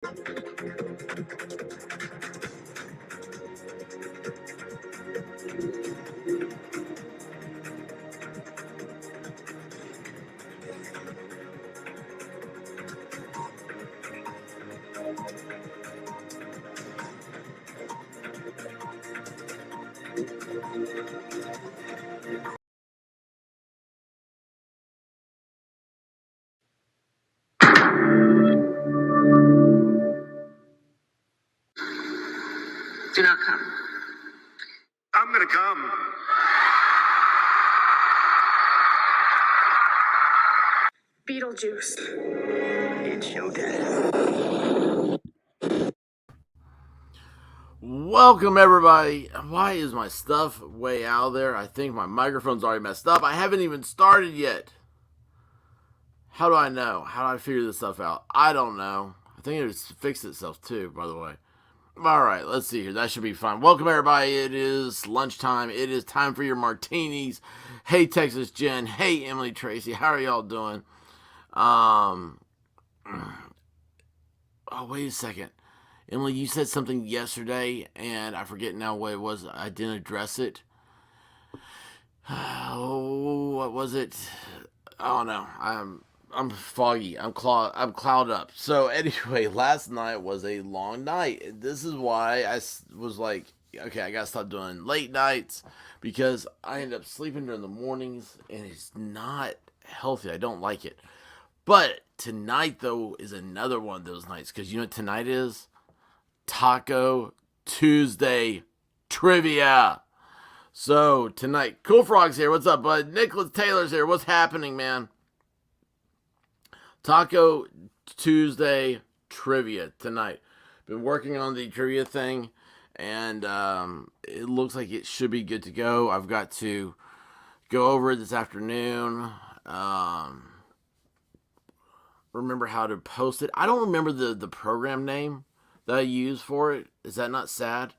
Do not come. I'm gonna come. Beetlejuice. It's showtime. Welcome, everybody. Why is my stuff way out there? I think my microphone's already messed up. I haven't even started yet. How do I know? How do I figure this stuff out? I don't know. I think it just fixed itself too, by the way. Alright, let's see here. That should be fun. Welcome, everybody. It is lunchtime. It is time for your martinis. Hey, Texas Jen. Hey, Emily Tracy. How are y'all doing? Oh, wait a second. Emily, you said something yesterday, and I forget now what it was. I didn't address it. Oh, what was it? Oh no, I'm foggy. I'm clouded up. So anyway, last night was a long night. This is why I was like, okay, I gotta stop doing late nights because I end up sleeping during the mornings, and it's not healthy. I don't like it. But tonight though is another one of those nights because you know what tonight is? Taco Tuesday trivia. So tonight, Cool Frog's here. What's up, bud? Nicholas Taylor's here. What's happening, man? Taco Tuesday trivia tonight. Been working on the trivia thing, and it looks like it should be good to go. I've got to go over it this afternoon. Remember how to post it. I don't remember the program name that I use for it. Is that not sad?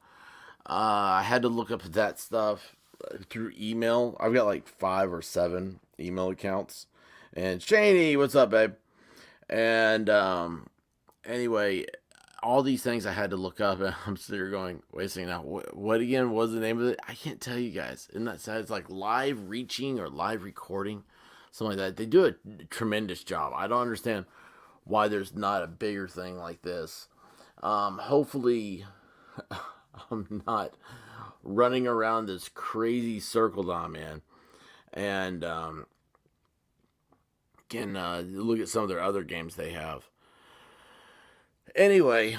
I had to look up that stuff through email. I've got like 5 or 7 email accounts. And Shaney, what's up, babe? And anyway, all these things I had to look up, and I'm sitting here going, wait a second now, what again was the name of it? I can't tell you guys. Isn't that sad? It's like live reaching or live recording, something like that. They do a tremendous job. I don't understand why there's not a bigger thing like this. Hopefully, I'm not running around this crazy circle that I'm in, and can look at some of their other games they have. Anyway,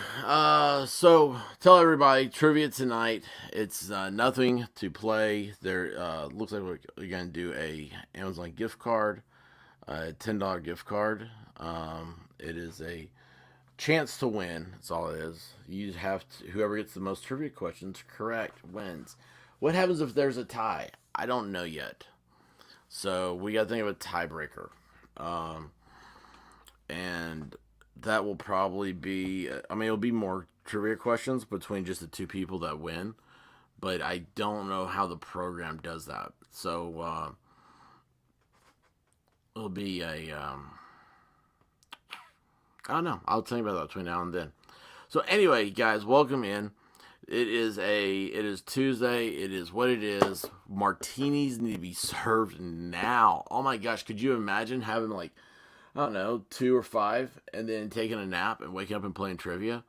so tell everybody trivia tonight. It's nothing to play. There looks like we're gonna do a Amazon gift card, a $10 gift card. It is a chance to win. That's all it is. You have to, whoever gets the most trivia questions correct wins. What happens if there's a tie? I don't know yet. So we got to think of a tiebreaker. And that will probably be, I mean, it'll be more trivia questions between just the two people that win. But I don't know how the program does that. So it'll be a, I don't know. I'll tell you about that between now and then. So anyway, guys, welcome in. It is Tuesday. It is what it is. Martinis need to be served now. Oh my gosh, could you imagine having like, I don't know, 2 or 5 and then taking a nap and waking up and playing trivia?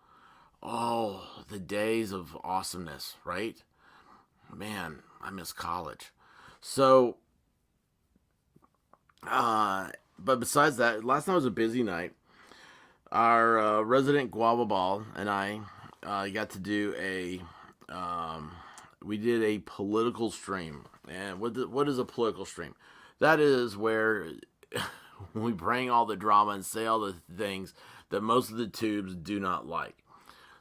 Oh, the days of awesomeness, right? Man, I miss college. So, but besides that, last night was a busy night. Our resident Guava Ball and I got to do we did a political stream. And what is a political stream? That is where we bring all the drama and say all the things that most of the tubes do not like.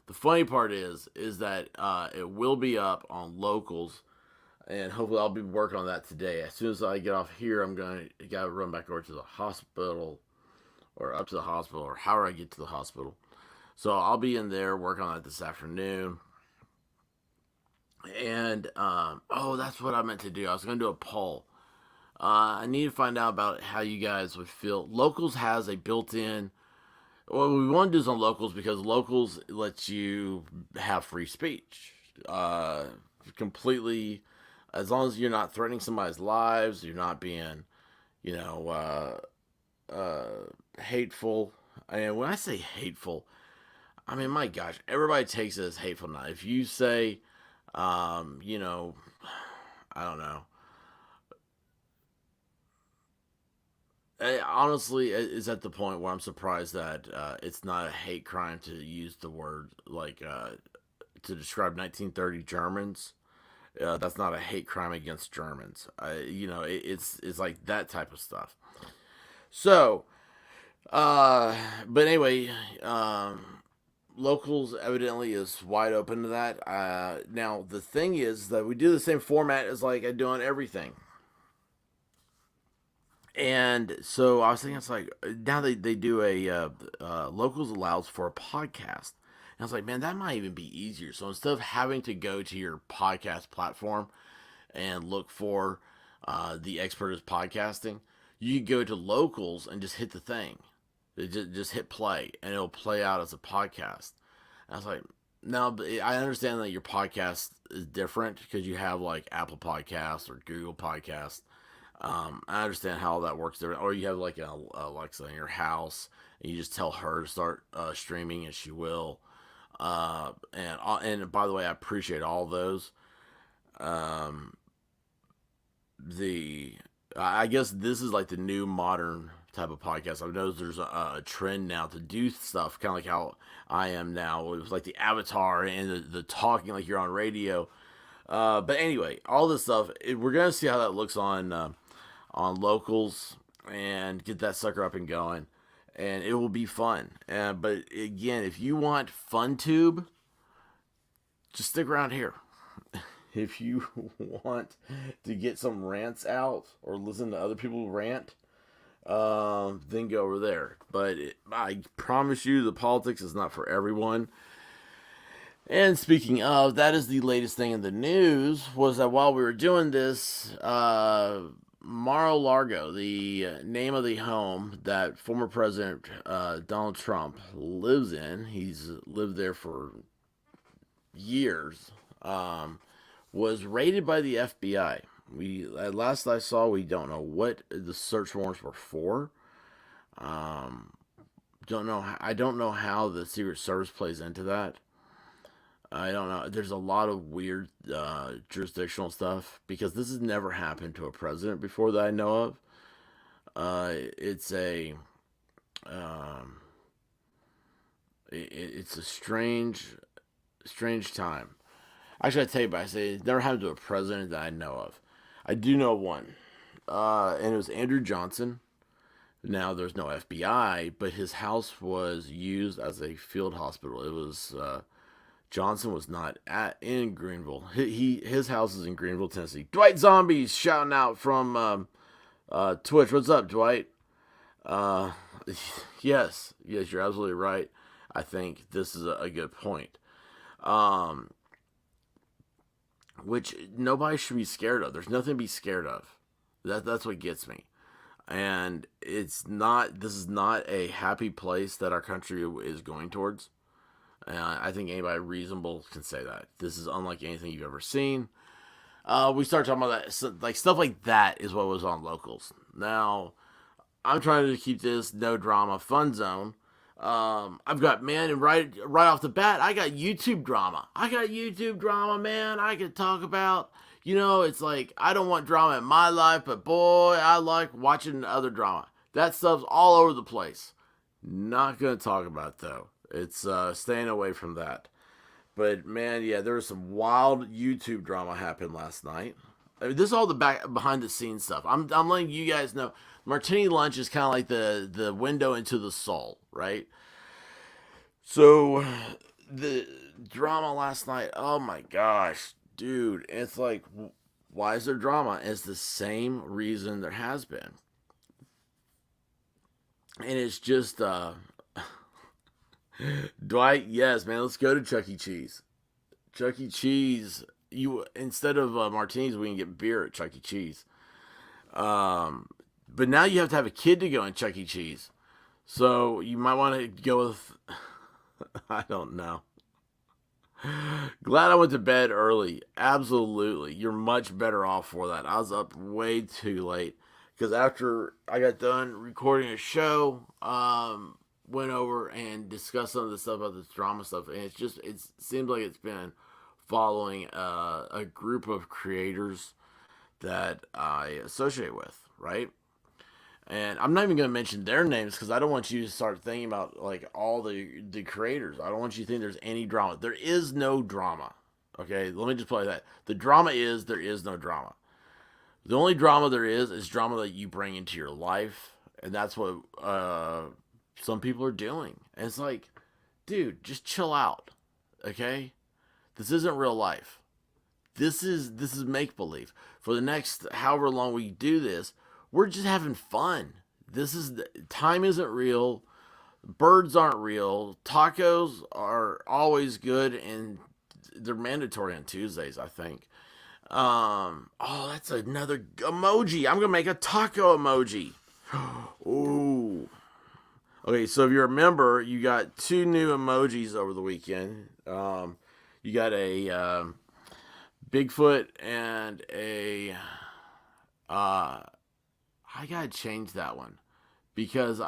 The funny part is that it will be up on locals, and hopefully I'll be working on that today. As soon as I get off here, I'm gotta run back over to the hospital, or up to the hospital, or however I get to the hospital. So I'll be in there working on that this afternoon. And oh, that's what I meant to do. I was gonna do a poll. I need to find out about how you guys would feel. Locals has a built-in Well, we want to do this on locals because locals lets you have free speech. Uh, Completely, as long as you're not threatening somebody's lives, you're not being, you know, hateful. And when I say hateful, I mean, my gosh, everybody takes it as hateful now. If you say, you know, I don't know. Honestly, it's at the point where I'm surprised that it's not a hate crime to use the word like to describe 1930 Germans. That's not a hate crime against Germans. It's like that type of stuff. So, but anyway, locals evidently is wide open to that. Now the thing is that we do the same format as like I do on everything. And so I was thinking, it's like now they do a locals allows for a podcast. And I was like, man, that might even be easier. So instead of having to go to your podcast platform and look for the expert is podcasting, you can go to locals and just hit the thing. Just hit play, and it'll play out as a podcast. And I was like, now I understand that your podcast is different because you have like Apple Podcasts or Google Podcasts. I understand how that works there. Or you have like an Alexa in your house, and you just tell her to start streaming, and she will. And by the way, I appreciate all those. Um, the I guess this is like the new modern type of podcast. I've noticed there's a trend now to do stuff kind of like how I am now. It was like the avatar and the talking like you're on radio. But anyway, all this stuff, we're gonna see how that looks on locals and get that sucker up and going, and it will be fun. But again, if you want FunTube, just stick around here. If you want to get some rants out or listen to other people rant, then go over there. But I promise you, the politics is not for everyone. And speaking of, that is the latest thing in the news, was that while we were doing this, Mar-a-Lago, the name of the home that former President Donald Trump lives in, he's lived there for years, was raided by the FBI. At last I saw, we don't know what the search warrants were for. Don't know. I don't know how the Secret Service plays into that. I don't know. There's a lot of weird jurisdictional stuff because this has never happened to a president before that I know of. It's a it's a strange time. Actually, I tell you, but I say it's never happened to a president that I know of. I do know one, and it was Andrew Johnson. Now there's no FBI, but his house was used as a field hospital. It was Johnson was not in Greenville. His house is in Greenville, Tennessee. Dwight Zombies shouting out from Twitch. What's up, Dwight? Uh, yes, you're absolutely right. I think this is a good point. Which nobody should be scared of. There's nothing to be scared of. That's what gets me. And it's not. This is not a happy place that our country is going towards. I think anybody reasonable can say that. This is unlike anything you've ever seen. We start talking about that, so, like stuff like that is what was on locals. Now, I'm trying to keep this no drama fun zone. I've got, man, and right off the bat, I got YouTube drama. Man. I could talk about, it's like I don't want drama in my life, but boy, I like watching other drama. That stuff's all over the place. Not gonna talk about it, though. It's staying away from that. But man, yeah, there was some wild YouTube drama happened last night. I mean, this is all the behind the scenes stuff. I'm letting you guys know. Martini Lunch is kind of like the window into the soul, right? So the drama last night. Oh my gosh, dude! It's like, why is there drama? It's the same reason there has been, and it's just Dwight, yes, man. Let's go to Chuck E. Cheese. Chuck E. Cheese. You instead of martinis, we can get beer at Chuck E. Cheese. But now you have to have a kid to go in Chuck E. Cheese. So you might want to go with, I don't know. Glad I went to bed early. Absolutely. You're much better off for that. I was up way too late because after I got done recording a show, went over and discussed some of the stuff about this drama stuff, and it seems like it's been following a group of creators that I associate with, right? And I'm not even going to mention their names because I don't want you to start thinking about like all the creators. I don't want you to think there's any drama. There is no drama. Okay, let me just play that. The drama is there is no drama. The only drama there is drama that you bring into your life, and that's what some people are doing. And it's like, dude, just chill out. Okay, this isn't real life. This is make believe. For the next however long we do this, we're just having fun. Time isn't real. Birds aren't real. Tacos are always good, and they're mandatory on Tuesdays, I think. Oh, that's another emoji. I'm gonna make a taco emoji. Ooh. Okay, so if you remember, you got two new emojis over the weekend. You got a Bigfoot and a I gotta change that one because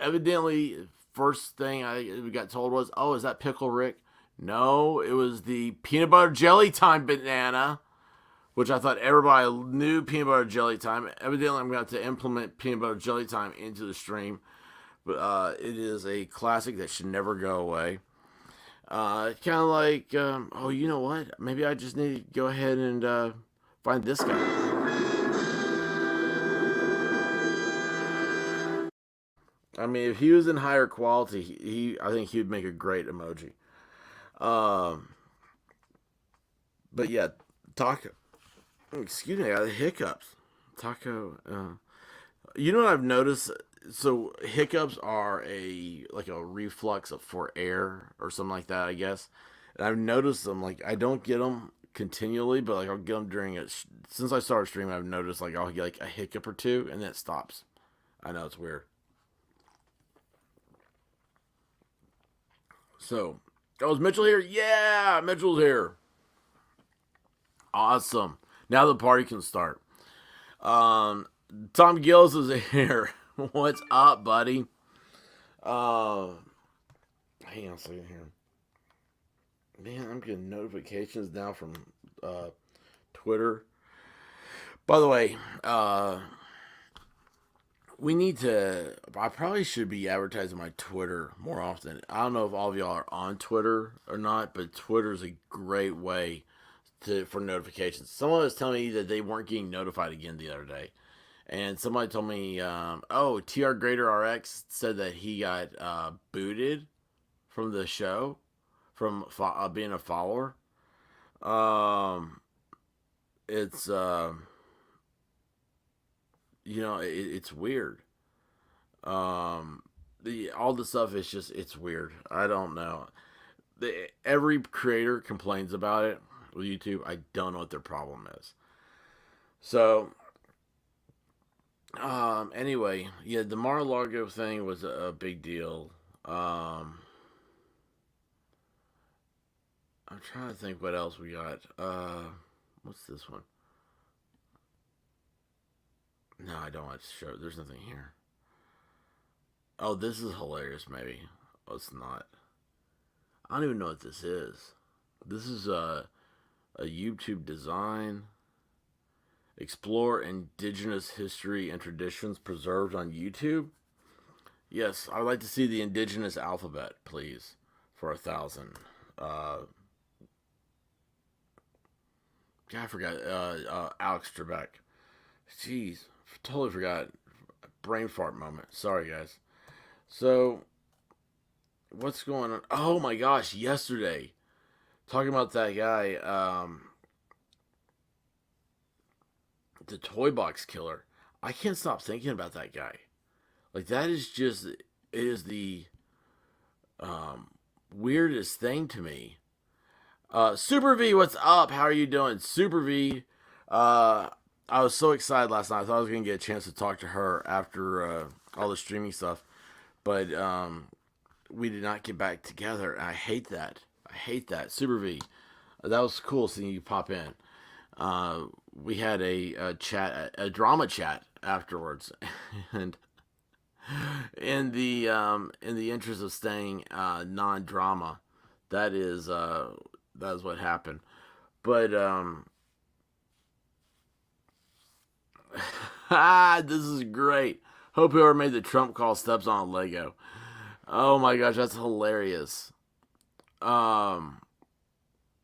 evidently first thing we got told was, "Oh, is that Pickle Rick?" No, it was the peanut butter jelly time banana, which I thought everybody knew peanut butter jelly time. Evidently, I'm going to have to implement peanut butter jelly time into the stream, but it is a classic that should never go away. Kind of like, oh, you know what? Maybe I just need to go ahead and find this guy. I mean, if he was in higher quality, I think he would make a great emoji. Um, but yeah, taco. Excuse me, I got the hiccups. Taco. You know what I've noticed? So hiccups are like a reflux for air or something like that, I guess. And I've noticed them. Like I don't get them continually, but like I'll get them during it. Since I started streaming, I've noticed like I'll get like a hiccup or two, and then it stops. I know it's weird. So, oh, is Mitchell here? Yeah, Mitchell's here. Awesome. Now the party can start. Um, Tom Gills is here. What's up, buddy? Uh, Hang on a second here. Man, I'm getting notifications now from Twitter. By the way, we need to. I probably should be advertising my Twitter more often. I don't know if all of y'all are on Twitter or not, but Twitter is a great way for notifications. Someone was telling me that they weren't getting notified again the other day, and somebody told me, "Oh, TR Greater RX said that he got booted from the show from being a follower." Um, it's it's weird. All the stuff is just it's weird. I don't know. Every creator complains about it with YouTube. I don't know what their problem is. So, anyway, yeah, the Mar-a-Lago thing was a big deal. I'm trying to think what else we got. What's this one? No, I don't want to show. There's nothing here. Oh, this is hilarious. Maybe. Oh, it's not. I don't even know what this is. This is a YouTube design. Explore indigenous history and traditions preserved on YouTube. Yes, I'd like to see the indigenous alphabet, please, for 1,000. Yeah, I forgot. Alex Trebek. Jeez, totally forgot. Brain fart moment. Sorry, guys. So, what's going on? Oh my gosh, yesterday, talking about that guy, the Toy Box Killer. I can't stop thinking about that guy. Like that is just it is the weirdest thing to me. Super V, what's up? How are you doing, Super V? I was so excited last night. I thought I was gonna get a chance to talk to her after all the streaming stuff. But we did not get back together, and I hate that. I hate that. Super V, that was cool seeing you pop in. We had a chat, a drama chat afterwards, and in the interest of staying non-drama, that is what happened. But this is great. Hope whoever made the Trump call steps on a Lego. Oh my gosh, that's hilarious. Um,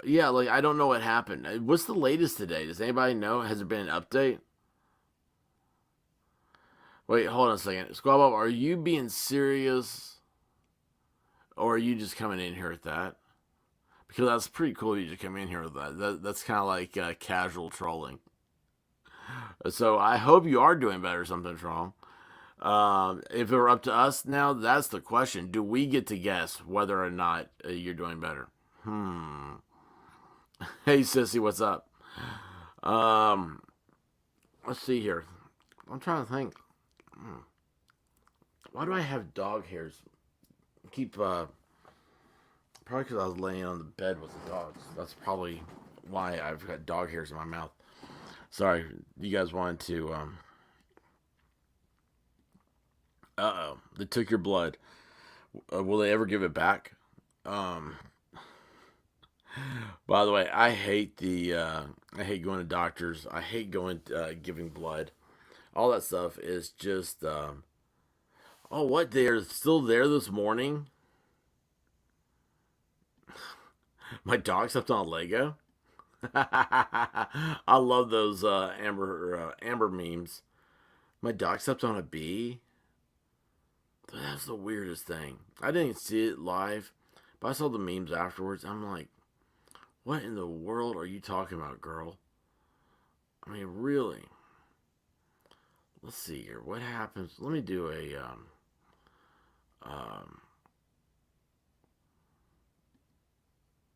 yeah, like I don't know what happened. What's the latest today? Does anybody know? Has there been an update? Wait, hold on a second. Squad Bob, are you being serious, or are you just coming in here with that? Because that's pretty cool. You just come in here with that's kind of like casual trolling. So I hope you are doing better. Something's wrong. If it were up to us now, that's the question. Do we get to guess whether or not you're doing better? Hmm. Hey, sissy, what's up? Um, let's see here. I'm trying to think. Why do I have dog hairs? Keep probably because I was laying on the bed with the dogs. That's probably why I've got dog hairs in my mouth. Sorry, you guys wanted to. They took your blood. Will they ever give it back? Um, by the way, I hate going to doctors. I hate going giving blood. All that stuff is just. Oh, what? They're still there this morning. My dog stepped on a Lego. I love those Amber memes. My dog stepped on a bee. That's the weirdest thing. I didn't see it live, but I saw the memes afterwards. I'm like, what in the world are you talking about, girl? I mean, really? Let's see here. What happens? Let me do a um.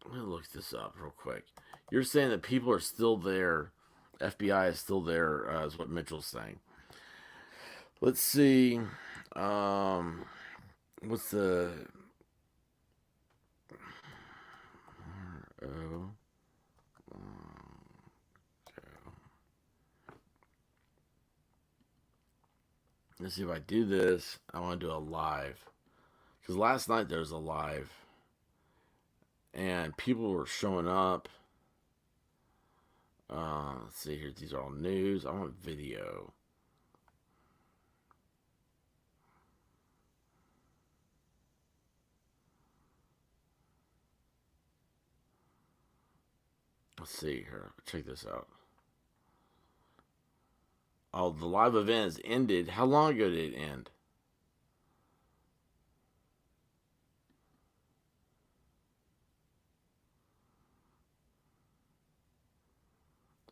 Let me look this up real quick. You're saying that people are still there. FBI is still there, is what Mitchell's saying. Let's see. Um, what's the? Oh, let's see if I do this. I want to do a live because last night there was a live, and people were showing up. Let's see here. These are all news. I want video. Let's see here. Check this out. Oh, the live event has ended. How long ago did it end?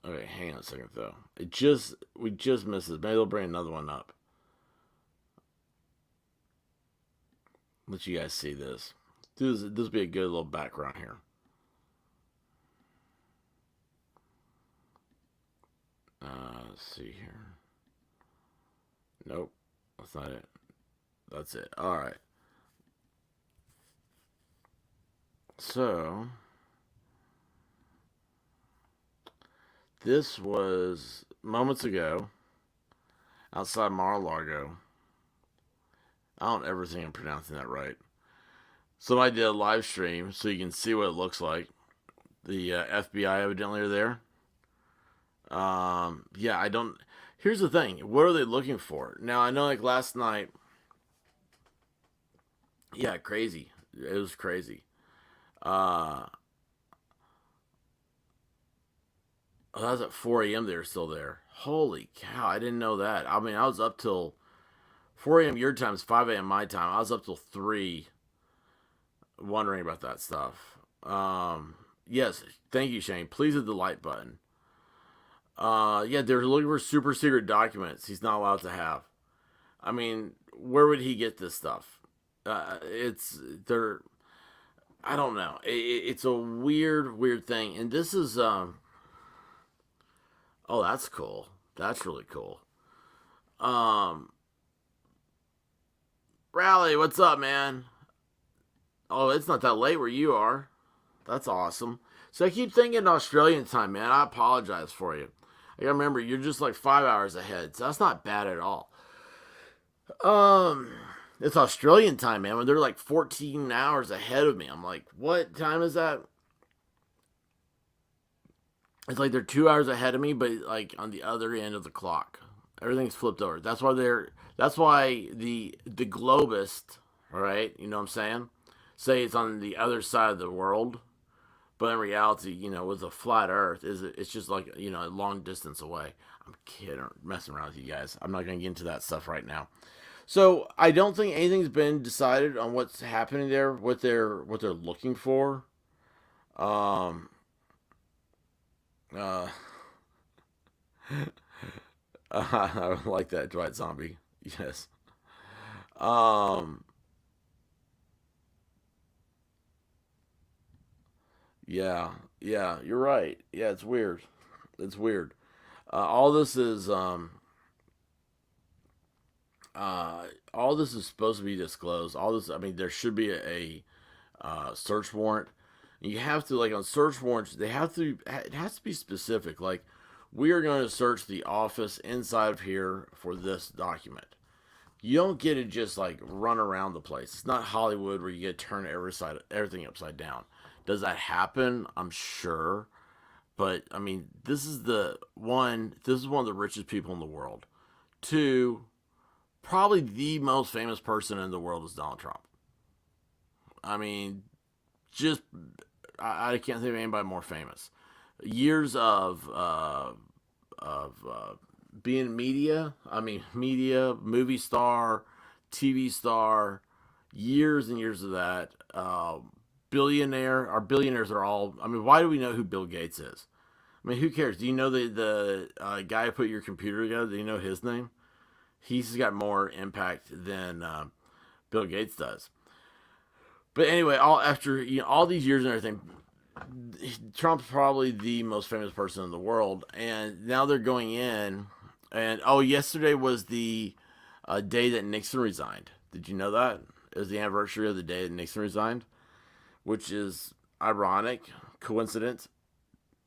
Okay, hang on a second though. We just missed this. Maybe they'll bring another one up. Let you guys see this. This will be a good little background here. Let's see here. Nope, that's not it. That's it. All right. So this was moments ago outside Mar-a-Lago. I don't ever think I'm pronouncing that right. Somebody did a live stream so you can see what it looks like. The FBI evidently are there. Yeah, I don't. Here's the thing. What are they looking for? Now I know, like last night. Yeah, crazy. It was crazy. Uh, oh, that was at 4 a.m. They were still there. Holy cow! I didn't know that. I mean, I was up till 4 a.m. your time is 5 a.m. my time. I was up till 3, wondering about that stuff. Yes, thank you, Shane. Please hit the like button. Yeah, they're looking for super secret documents he's not allowed to have. I mean, where would he get this stuff? It's they're I don't know. It's a weird thing, and this is oh, that's cool. That's really cool. Um, Rally, what's up, man? Oh, it's not that late where you are. That's awesome. So I keep thinking Australian time, man. I apologize for you. I gotta remember you're just like 5 hours ahead, so that's not bad at all. Um, it's Australian time, man. When they're like 14 hours ahead of me, I'm like, what time is that? It's like they're 2 hours ahead of me, but like on the other end of the clock. Everything's flipped over. That's why they're. That's why the globist, all right, you know what I'm saying? Say it's on the other side of the world, but in reality, with a flat Earth, it's just like a long distance away. I'm kidding, messing around with you guys. I'm not gonna get into that stuff right now. So I don't think anything's been decided on what's happening there, what they're looking for. Um, uh, I like that, Dwight Zombie. Yes. Um, yeah, yeah, you're right. Yeah, it's weird. It's weird. All this is all this is supposed to be disclosed. All this, I mean, there should be a search warrant. You have to, like, on search warrants, they have to. It has to be specific. Like, we are going to search the office inside of here for this document. You don't get to just like run around the place. It's not Hollywood where you get to turn everything upside down. Does that happen? I'm sure, but I mean, this is the one. This is one of the richest people in the world. Two, probably the most famous person in the world is Donald Trump. I mean, just I can't think of anybody more famous. Years of being media. I mean, media, movie star, TV star, years and years of that. Billionaire. Our billionaires are all. I mean, why do we know who Bill Gates is? I mean, who cares? Do you know the guy who put your computer together? Do you know his name? He's got more impact than Bill Gates does. But anyway, all after all these years and everything, Trump's probably the most famous person in the world, and now they're going in. And yesterday was the day that Nixon resigned. Did you know that? It was the anniversary of the day that Nixon resigned, which is ironic, coincidence,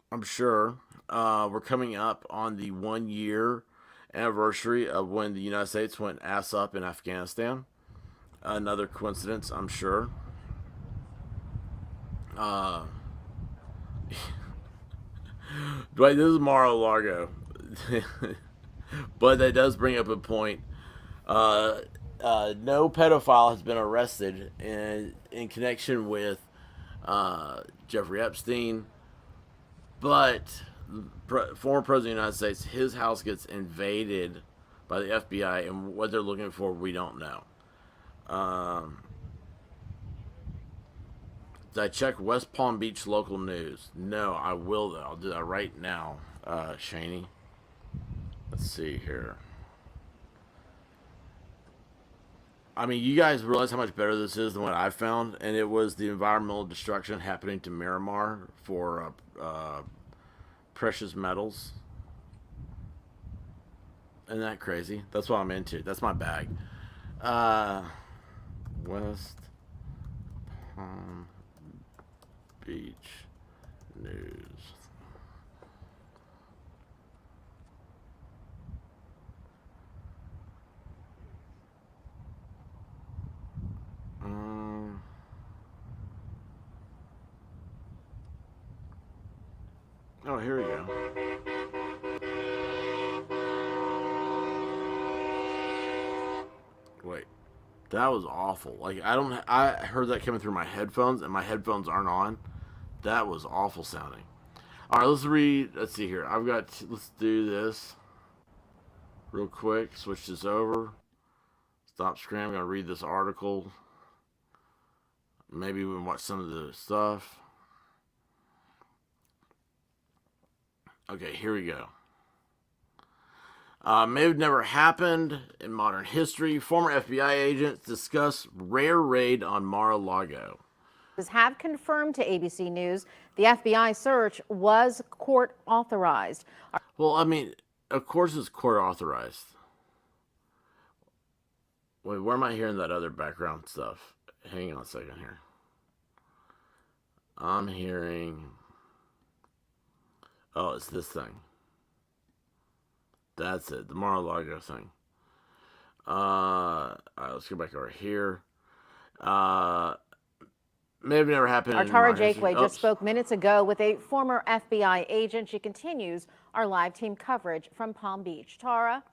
I'm sure. We're coming up on the 1 year anniversary of when the United States went ass up in Afghanistan. Another coincidence, I'm sure. Uh, Dwight, this is Mar-a-Lago. But that does bring up a point. No pedophile has been arrested in connection with Jeffrey Epstein, but former president of the United States, his house gets invaded by the FBI, and what they're looking for, we don't know. Did I check West Palm Beach local news? No, I will though. I'll do that right now, Shaney. Let's see here. I mean, you guys realize how much better this is than what I found, and it was the environmental destruction happening to Miramar for precious metals. Isn't that crazy? That's what I'm into. That's my bag. Uh, West Palm Beach news. Um, Here we go. Wait, that was awful. Like, I heard that coming through my headphones, and my headphones aren't on. That was awful sounding. All right, let's read. Let's see here. Let's do this real quick. Switch this over. Stop screen. I'm gonna read this article. Maybe we can watch some of the stuff. Okay, here we go. May have never happened in modern history. Former FBI agents discuss rare raid on Mar-a-Lago. Have confirmed to ABC News the FBI search was court authorized. Well, I mean, of course it's court authorized. Wait, where am I hearing that other background stuff? Hang on a second here. I'm hearing... Oh, it's this thing. That's it. The Mar-a-Lago thing. Alright, let's go back over here. May have never happened. Our in Tara my history. Jakeway just spoke minutes ago with a former FBI agent. She continues our live team coverage from Palm Beach. Tara?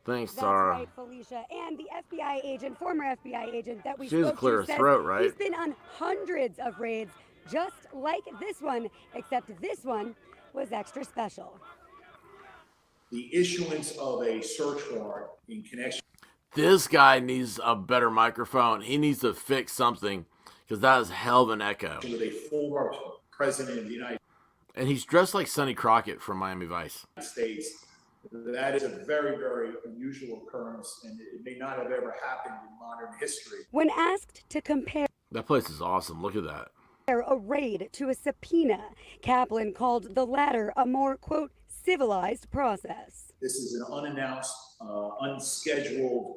Thanks, That's Tara. right, Felicia. And the FBI agent, former FBI agent that we She has a spoke clear to says throat, right? he's been on hundreds of raids just like this one, except this one was extra special. The issuance of a search warrant in connection This guy needs a better microphone. He needs to fix something because that is hell of an echo. with a former president of the United And he's dressed like Sonny Crockett from Miami Vice. States, that is a very, very unusual occurrence, and it may not have ever happened in modern history. When asked to compare That place is awesome. Look at that. a raid to a subpoena, Kaplan called the latter a more, quote, civilized process. This is an unannounced, unscheduled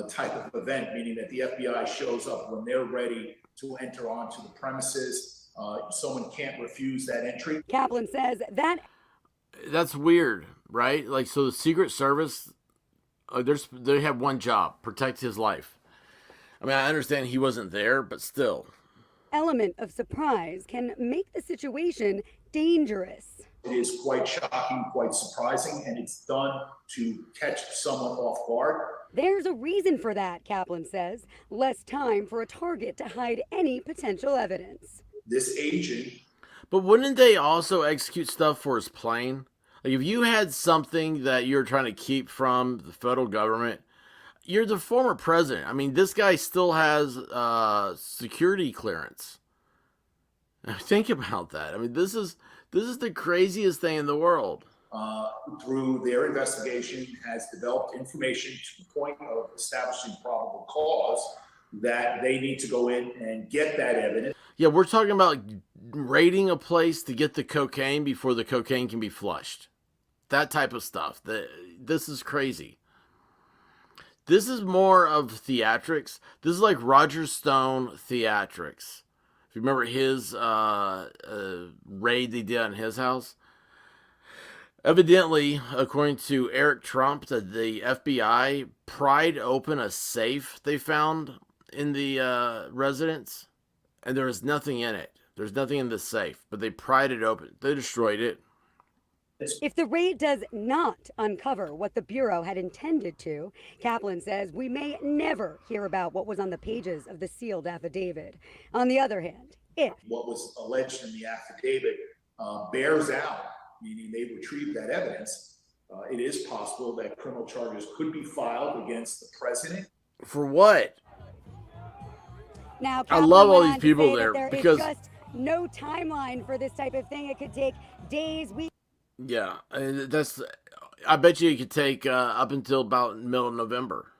type of event, meaning that the FBI shows up when they're ready to enter onto the premises. Someone can't refuse that entry. Kaplan says that That's weird, right? Like, so the Secret Service, they have one job: protect his life. I mean, I understand he wasn't there, but still. element of surprise can make the situation dangerous. It is quite shocking, quite surprising, and it's done to catch someone off guard. There's a reason for that, Kaplan says. Less time for a target to hide any potential evidence. This agent But wouldn't they also execute stuff for his plane? Like, if you had something that you're trying to keep from the federal government, you're the former president. I mean, this guy still has security clearance. Think about that. I mean, this is the craziest thing in the world. through their investigation, has developed information to the point of establishing probable cause that they need to go in and get that evidence. Yeah, we're talking about raiding a place to get the cocaine before the cocaine can be flushed. That type of stuff. This is crazy. This is more of theatrics. This is like Roger Stone theatrics. If you remember his raid they did on his house. Evidently, according to Eric Trump, that the FBI pried open a safe they found in the residence, and there was nothing in it. There's nothing in the safe, but they pried it open. They destroyed it. If the raid does not uncover what the Bureau had intended to, Kaplan says we may never hear about what was on the pages of the sealed affidavit. On the other hand, if What was alleged in the affidavit bears out, meaning they retrieved that evidence, it is possible that criminal charges could be filed against the president. For what? now I Kaplan love all went these on to people say there that because- there is just no timeline for this type of thing. It could take days, weeks. Yeah, that's. I bet you it could take up until about middle of November.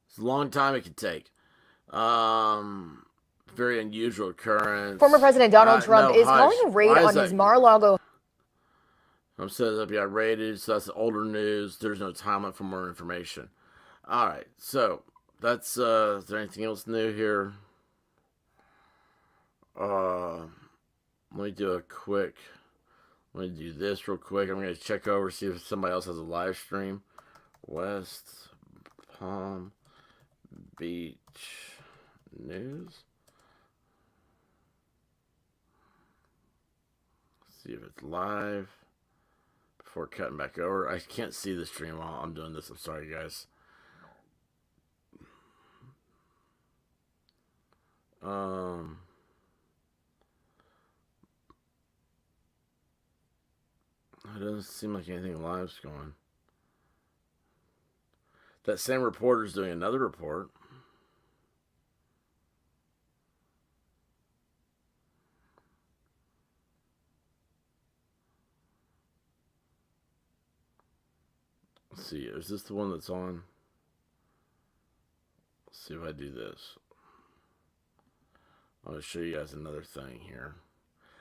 It's a long time it could take. Very unusual occurrence. Former President Donald Trump no, is calling a raid Why is on his that- Mar-a-Lago. I'm setting up. Yeah, rated. So that's older news. There's no timeline for more information. All right, so that's. Is there anything else new here? Let me do a quick. Let me do this real quick. I'm going to check over, see if somebody else has a live stream. West Palm Beach News. See if it's live before cutting back over. I can't see the stream while I'm doing this. I'm sorry, guys. It doesn't seem like anything live's going. That same reporter's doing another report. Let's see, is this the one that's on? Let's see if I do this. I'm going to show you guys another thing here.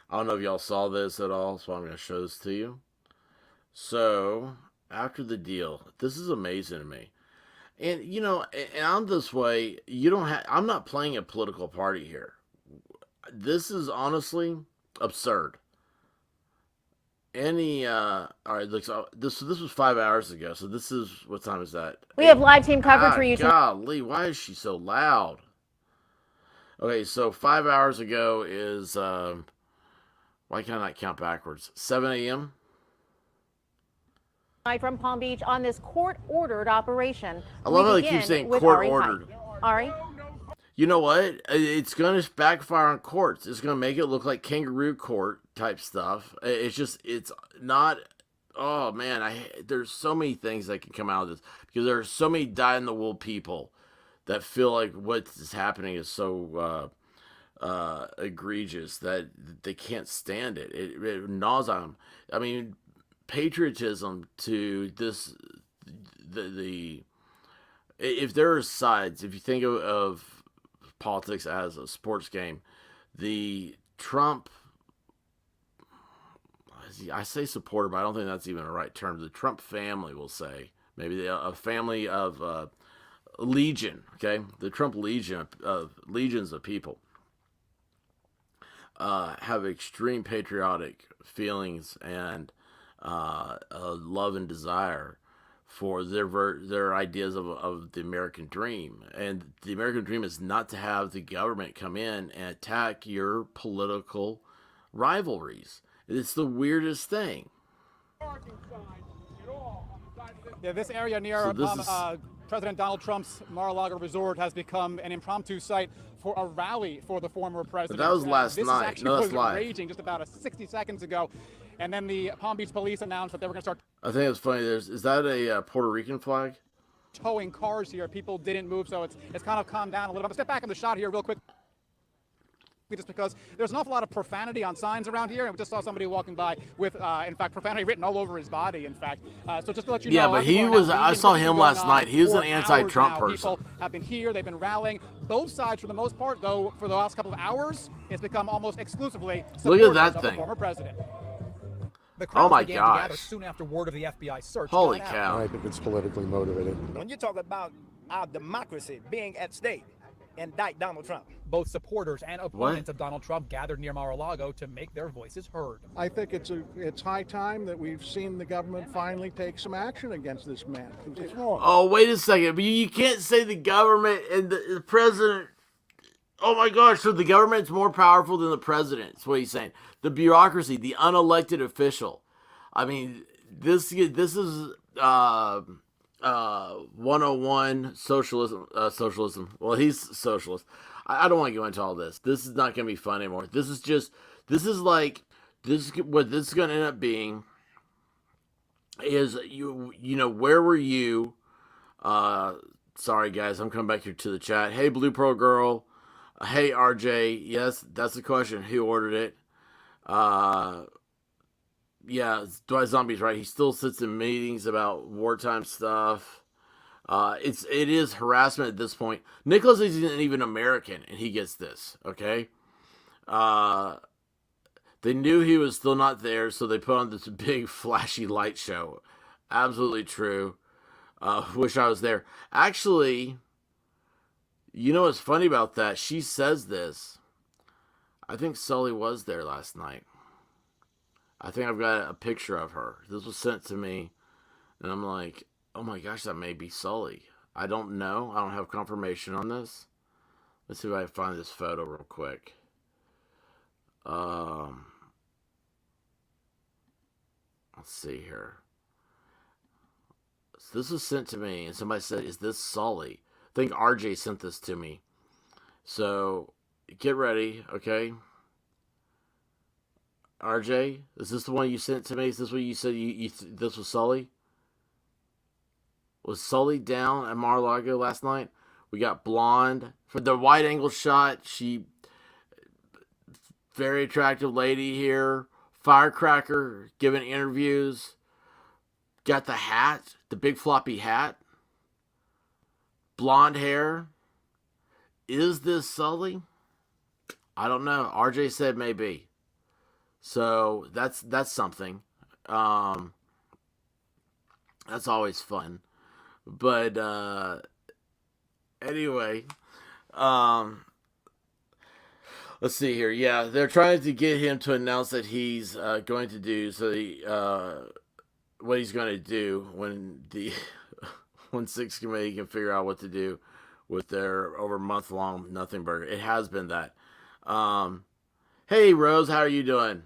I don't know if y'all saw this at all, so I'm going to show this to you. So, after the deal, this is amazing to me. And and I'm this way. You don't have. I'm not playing a political party here. This is honestly absurd. All right, look, so this was 5 hours ago. So this is, what time is that? We have live team coverage for you tonight. Golly, why is she so loud? Okay, so 5 hours ago is why can I not count backwards? 7 a.m. From Palm Beach on this court-ordered operation. I love how they keep saying court-ordered. Ari? You know what? It's going to backfire on courts. It's going to make it look like kangaroo court type stuff. It's not. Oh man, there's so many things that can come out of this, because there are so many dyed-in-the-wool people that feel like what is happening is so egregious that they can't stand it. It gnaws on them. I mean, patriotism to this, if there are sides, if you think of politics as a sports game, the Trump, I say supporter, but I don't think that's even a right term. The Trump family, will say, maybe a family of legion, okay? The Trump legion of legions of people have extreme patriotic feelings and love and desire for their ideas of the American dream. And the American dream is not to have the government come in and attack your political rivalries. It's the weirdest thing. Yeah, this area near President Donald Trump's Mar-a-Lago resort has become an impromptu site for a rally for the former president. But that was last this night. Actually no, that's was live. Raging just about 60 seconds ago. And then the Palm Beach police announced that they were going to start. I think it's funny. Is that a Puerto Rican flag? Towing cars here. People didn't move, so it's kind of calmed down a little bit. I'm going to step back in the shot here real quick, just because there's an awful lot of profanity on signs around here, and we just saw somebody walking by with, in fact, profanity written all over his body, in fact. So just to let you know. Yeah, but he was, I saw him last night. He was an anti-Trump person. People have been here. They've been rallying. Both sides, for the most part, though, for the last couple of hours, it's become almost exclusively look at that of thing. the former president. The crowds Oh my began to gather gosh. soon after word of the FBI search. Holy got out. cow. I think it's politically motivated. When you talk about our democracy being at stake, indict Donald Trump. Both supporters and opponents of Donald Trump gathered near Mar-a-Lago to make their voices heard. I think it's high time that we've seen the government finally take some action against this man. It's wrong. Oh, wait a second. But you can't say the government and the president. Oh my gosh, so the government's more powerful than the president. That's what he's saying. The bureaucracy, the unelected official. I mean, this is 101 socialism. Well, he's socialist. I don't want to go into all this. This is not going to be fun anymore. What this is going to end up being is, where were you? Sorry guys, I'm coming back here to the chat. Hey, Blue Pro Girl. Hey, RJ. Yes, that's the question. Who ordered it? Yeah, Dwight Zombie's right. He still sits in meetings about wartime stuff. It is harassment at this point. Nicholas isn't even American, and he gets this. Okay. They knew he was still not there, so they put on this big flashy light show. Absolutely true. Wish I was there. Actually, you know what's funny about that? She says this. I think Sully was there last night. I think I've got a picture of her. This was sent to me, and I'm like, oh my gosh, that may be Sully. I don't know. I don't have confirmation on this. Let's see if I can find this photo real quick. Let's see here. So this was sent to me, and somebody said, is this Sully? I think RJ sent this to me. So, get ready, okay? RJ, is this the one you sent to me? Is this what you said this was Sully? Was Sully down at Mar-a-Lago last night? We got blonde. For the wide angle shot, very attractive lady here. Firecracker, giving interviews. Got the hat, the big floppy hat. Blonde hair. Is this Sully? I don't know. RJ said maybe. So that's something. That's always fun. But Anyway, um, let's see here. Yeah, they're trying to get him to announce that he's going to do what he's going to do when the when six committee can figure out what to do with their over month long nothing burger. It has been that. Hey Rose, how are you doing?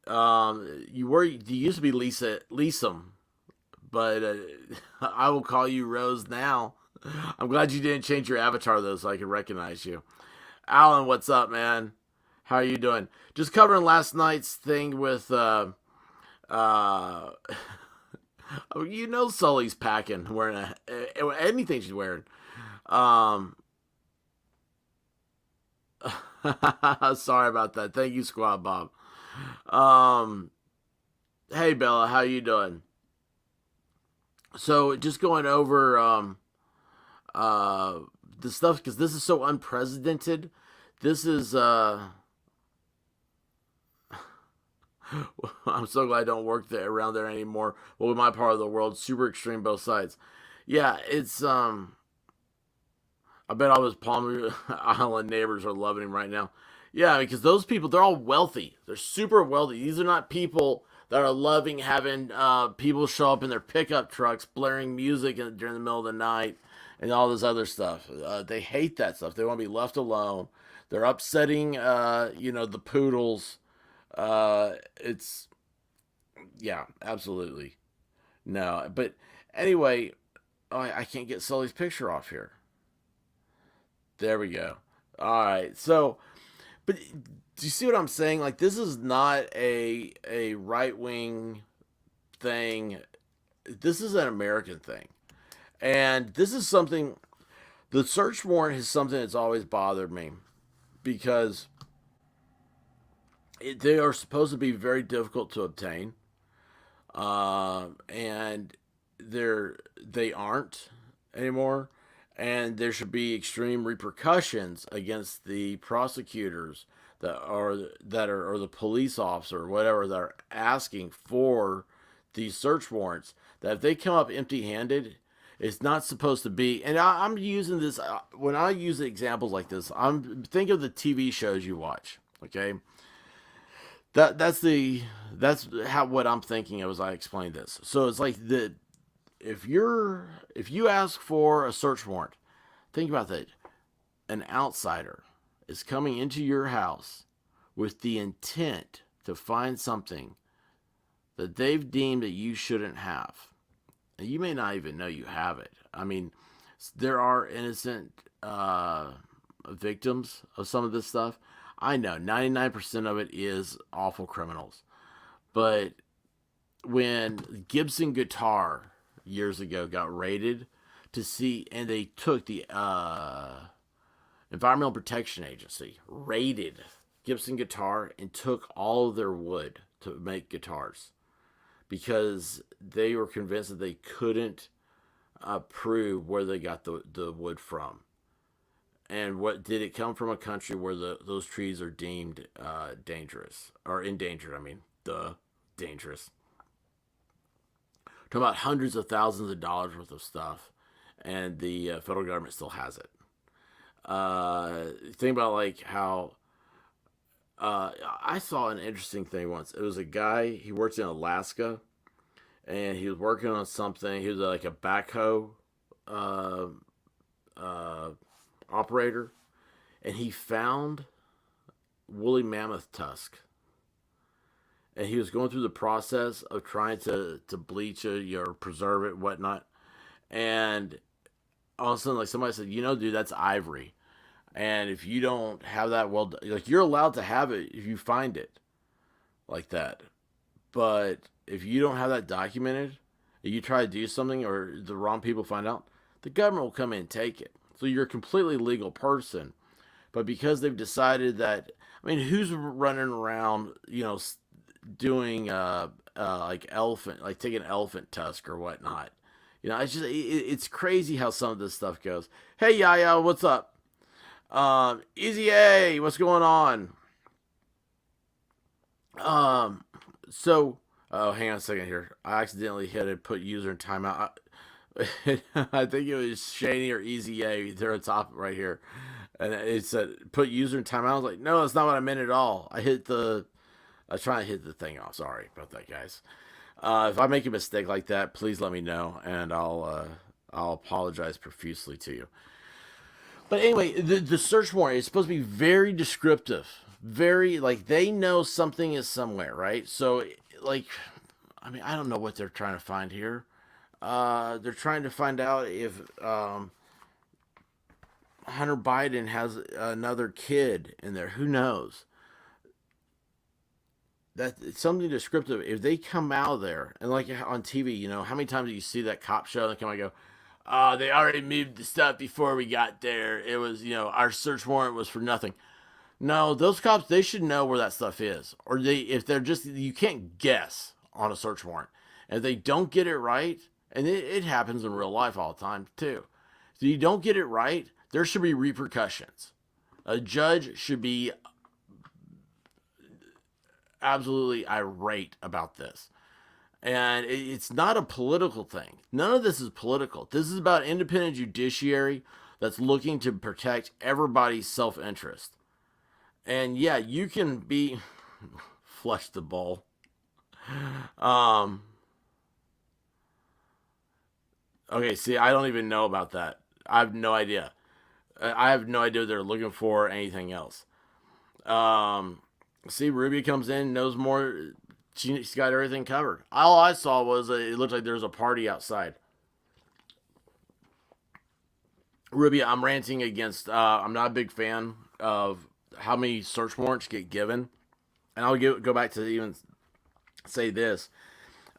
You used to be Lisa, but I will call you Rose now. I'm glad you didn't change your avatar though, so I can recognize you. Alan, what's up, man? How are you doing? Just covering last night's thing with Sully's packing, wearing anything she's wearing. Sorry about that. Thank you, Squad Bob. Hey Bella, how you doing? So just going over the stuff because this is so unprecedented. This is I'm so glad I don't work there around there anymore. Well, in my part of the world, super extreme both sides. Yeah, it's I bet all his Palm Island neighbors are loving him right now. Yeah, because those people, they're all wealthy. They're super wealthy. These are not people that are loving having people show up in their pickup trucks blaring music during the middle of the night and all this other stuff. They hate that stuff. They want to be left alone. They're upsetting, the poodles. It's, yeah, absolutely. No, but anyway, I can't get Sully's picture off here. There we go. All right. So, but do you see what I'm saying? Like, this is not a right wing thing. This is an American thing. And this is something, the search warrant is something that's always bothered me because they are supposed to be very difficult to obtain. And they aren't anymore. And there should be extreme repercussions against the prosecutors or the police officer or whatever that are asking for these search warrants. That if they come up empty-handed, it's not supposed to be. And I'm using this when I use examples like this. Think of the TV shows you watch. Okay, that's what I'm thinking of as I explain this. So it's like if you ask for a search warrant, think about that. An outsider is coming into your house with the intent to find something that they've deemed that you shouldn't have. And you may not even know you have it. I mean, there are innocent victims of some of this stuff. I know 99% of it is awful criminals. But when Gibson Guitar years ago got raided and they took the Environmental Protection Agency raided Gibson Guitar and took all of their wood to make guitars because they were convinced that they couldn't prove where they got the wood from. And what did it come from? A country where those trees are deemed dangerous or endangered? I mean, dangerous. Talking about hundreds of thousands of dollars worth of stuff, and the federal government still has it. Think about like how I saw an interesting thing once. It was a guy, he worked in Alaska, and he was working on something. He was like a backhoe operator, and he found woolly mammoth tusk. And he was going through the process of trying to bleach it or preserve it, whatnot. And all of a sudden, like somebody said, dude, that's ivory. And if you don't have that like you're allowed to have it if you find it like that. But if you don't have that documented, if you try to do something or the wrong people find out, the government will come in and take it. So you're a completely legal person. But because they've decided that, I mean, who's running around, doing like taking elephant tusk or whatnot? It's crazy how some of this stuff goes. Hey Yaya, what's up? Easy A, what's going on? So hang on a second here. I accidentally hit put user in timeout. I think it was Shaney or Easy A. They're on top right here. And it said, put user in timeout. I was like, no, that's not what I meant at all. I was trying to hit the thing off. Sorry about that, guys. If I make a mistake like that, please let me know, and I'll apologize profusely to you. But anyway, the search warrant is supposed to be very descriptive. Very, like, they know something is somewhere, right? So, like, I mean, I don't know what they're trying to find here. They're trying to find out if Hunter Biden has another kid in there. Who knows? That's something descriptive. If they come out of there, and like on TV, you know, how many times do you see that cop show and they come out and go, they already moved the stuff before we got there. It was, you know, our search warrant was for nothing. No, those cops, they should know where that stuff is. Or if they're just, you can't guess on a search warrant. And if they don't get it right, and it happens in real life all the time too. If you don't get it right, there should be repercussions. A judge should be absolutely irate about this. And it's not a political thing. None of this is political. This is about independent judiciary that's looking to protect everybody's self-interest. And yeah, you can be flush the bowl. Okay, see, I don't even know about that. I have no idea. I have no idea what they're looking for or anything else. See, Ruby comes in, knows more. She's got everything covered. All I saw was it looked like there was a party outside. Ruby, I'm ranting against. I'm not a big fan of how many search warrants get given, and I'll go back to even say this.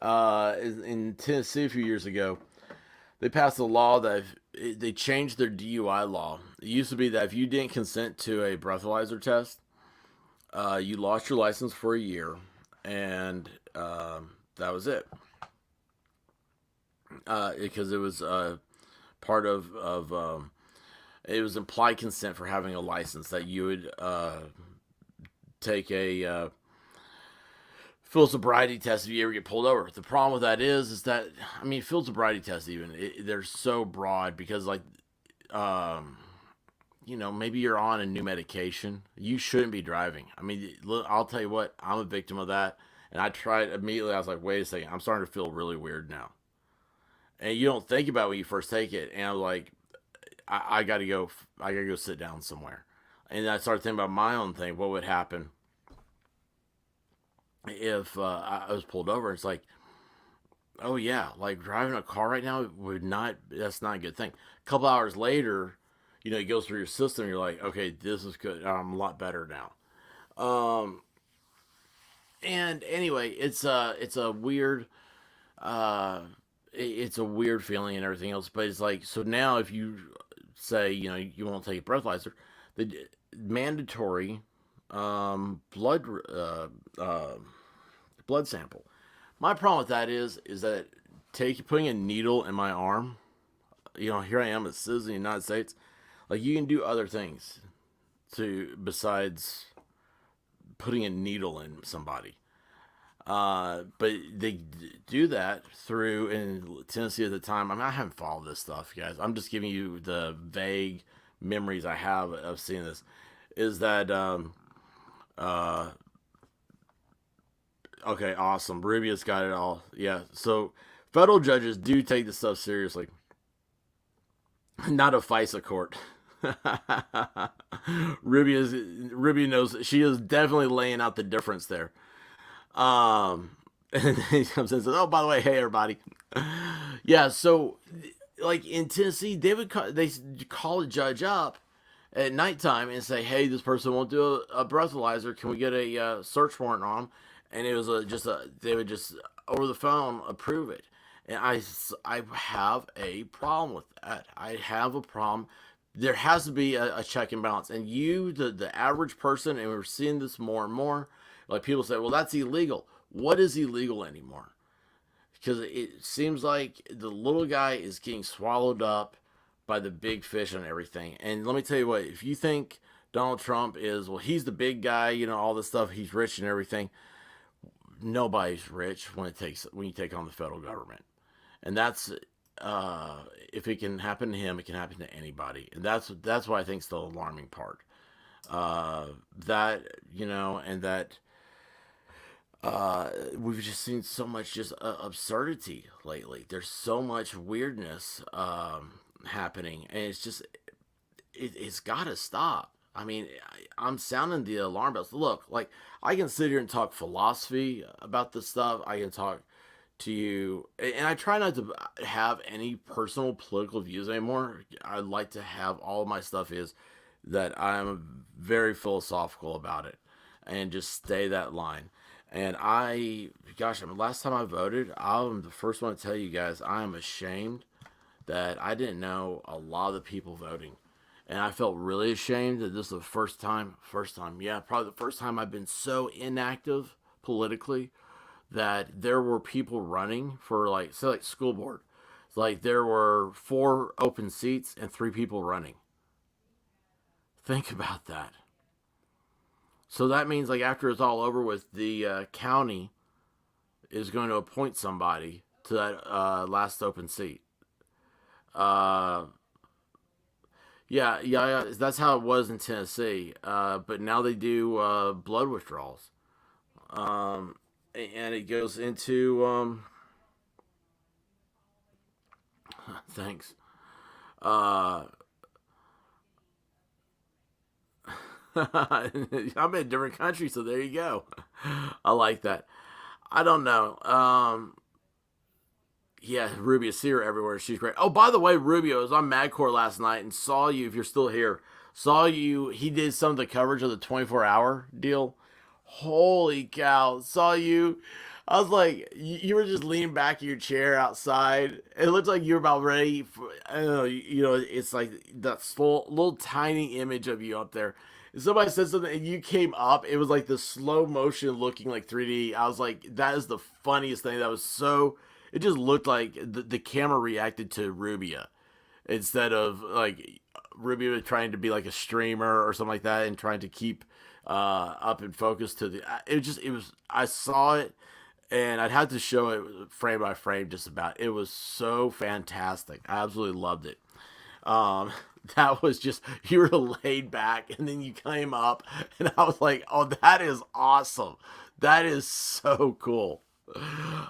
In Tennessee a few years ago, they passed a law that they changed their DUI law. It used to be that if you didn't consent to a breathalyzer test, you lost your license for a year, and that was it. Because it was part of it was implied consent for having a license that you would take a field sobriety test if you ever get pulled over. The problem with that is that, I mean, field sobriety tests they're so broad because, like, you know, maybe you're on a new medication. You shouldn't be driving. I mean, I'll tell you what, I'm a victim of that. And I tried immediately. I was like, wait a second, I'm starting to feel really weird now. And you don't think about it when you first take it. And I'm like, I gotta go sit down somewhere. And I started thinking about my own thing. What would happen if I was pulled over? It's like, oh yeah, like driving a car right now that's not a good thing. A couple hours later, you know, it goes through your system. You're like, okay, this is good. I'm a lot better now. And anyway, it's a weird, it's a weird feeling and everything else. But it's like, so now if you say, you know, you won't take a breathalyzer, the mandatory blood sample. My problem with that is that putting a needle in my arm. You know, here I am, a citizen of the United States. Like, you can do other things besides putting a needle in somebody. But they do that through, in Tennessee at the time. I mean, I haven't followed this stuff, guys. I'm just giving you the vague memories I have of seeing this. Is that, okay, awesome. Rubia's got it all. Yeah. So federal judges do take this stuff seriously. Not a FISA court. Ruby knows, she is definitely laying out the difference there. And then he comes in and says, oh, by the way, hey everybody. Yeah, so like in Tennessee, they call a judge up at nighttime and say, hey, this person won't do a breathalyzer. Can we get a search warrant on them? And it was they would just over the phone approve it. And I have a problem with that. I have a problem. There has to be a check and balance. And the average person, and we're seeing this more and more, like people say, well, that's illegal. What is illegal anymore? Because it seems like the little guy is getting swallowed up by the big fish and everything. And let me tell you what, if you think Donald Trump is, well, he's the big guy, you know, all this stuff, he's rich and everything. Nobody's rich when you take on the federal government. And that's if it can happen to him, it can happen to anybody, and that's what I think is the alarming part. That and that we've just seen so much just absurdity lately. There's so much weirdness happening, and it's got to stop. I mean, I'm sounding the alarm bells. Look, like, I can sit here and talk philosophy about this stuff. I can talk to you, and I try not to have any personal political views anymore. I like to have all of my stuff is that I'm very philosophical about it, and just stay that line. And last time I voted, I'm the first one to tell you guys I am ashamed that I didn't know a lot of the people voting. And I felt really ashamed that this is the probably the first time I've been so inactive politically that there were people running for, like, say, like school board. It's like there were 4 open seats and 3 people running. Think about that. So that means, like, after it's all over with, the county is going to appoint somebody to that last open seat. Yeah. That's how it was in Tennessee. But now they do blood withdrawals. And it goes into thanks. I'm in a different country, so there you go. I like that. I don't know. Yeah, Rubio, see her everywhere. She's great. Oh, by the way, Rubio was on Madcore last night and saw you, if you're still here, he did some of the coverage of the 24-hour deal. Holy cow, saw you. I was like, you were just leaning back in your chair outside. It looked like you were about ready for, I don't know, it's like that little tiny image of you up there. And somebody said something and you came up. It was like the slow motion looking like 3D. I was like, that is the funniest thing. That was so, it just looked like the camera reacted to Rubia instead of, like, Rubia trying to be like a streamer or something like that and trying to keep up and focus to the, I saw it and I'd have to show it frame by frame just about. It was so fantastic. I absolutely loved it. That was just, you were laid back and then you came up and I was like, oh, that is awesome. That is so cool.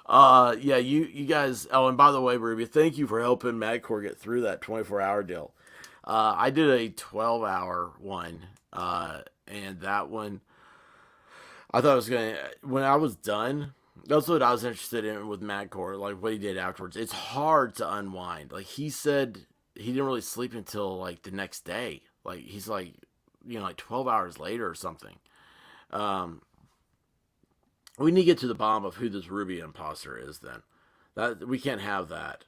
Yeah, you guys, oh, and by the way, Ruby, thank you for helping Madcore get through that 24-hour deal. I did a 12-hour one, and that one, I thought I was when I was done, that's what I was interested in with Madcore, like what he did afterwards. It's hard to unwind. Like, he said he didn't really sleep until, like, the next day. Like, he's like, like 12 hours later or something. We need to get to the bottom of who this Ruby imposter is then. That we can't have that.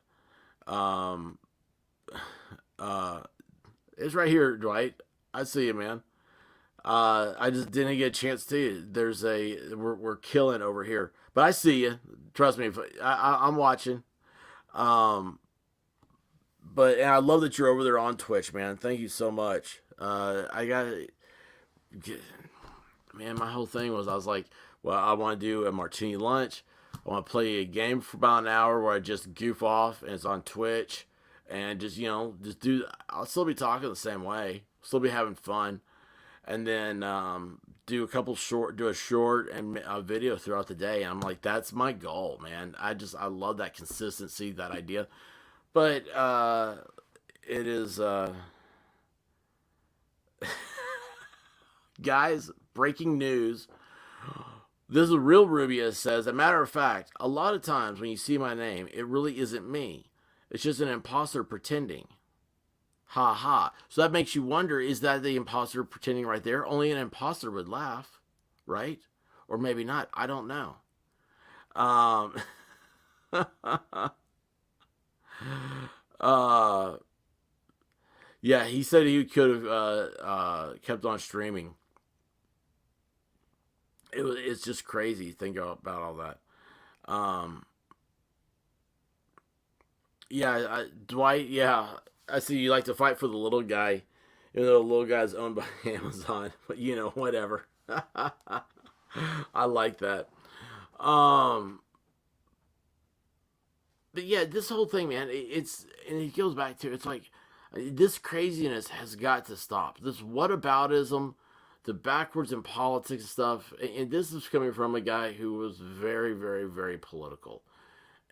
It's right here, Dwight. I see you, man. I just didn't get a chance to. We're killing over here. But I see you. Trust me. I'm watching. And I love that you're over there on Twitch, man. Thank you so much. Man, my whole thing was, I was like, well, I want to do a Martini Lunch. I want to play a game for about an hour where I just goof off and it's on Twitch. And just, I'll still be talking the same way. Still be having fun. And then do a short and a video throughout the day. And I'm like, that's my goal, man. I love that consistency, that idea. But it is, guys, breaking news. This is Real Rubia says, as a matter of fact, a lot of times when you see my name, it really isn't me. It's just an imposter pretending. Ha ha. So that makes you wonder, is that the imposter pretending right there? Only an imposter would laugh, right? Or maybe not. I don't know. Yeah, he said he could have kept on streaming. It's just crazy. Think about all that. Yeah, Dwight. Yeah, I see you like to fight for the little guy, even though the little guy's owned by Amazon. But whatever. I like that. but yeah, this whole thing, man, and it goes back to, it's like, this craziness has got to stop. This whataboutism, the backwards in politics stuff, and this is coming from a guy who was very, very, very political.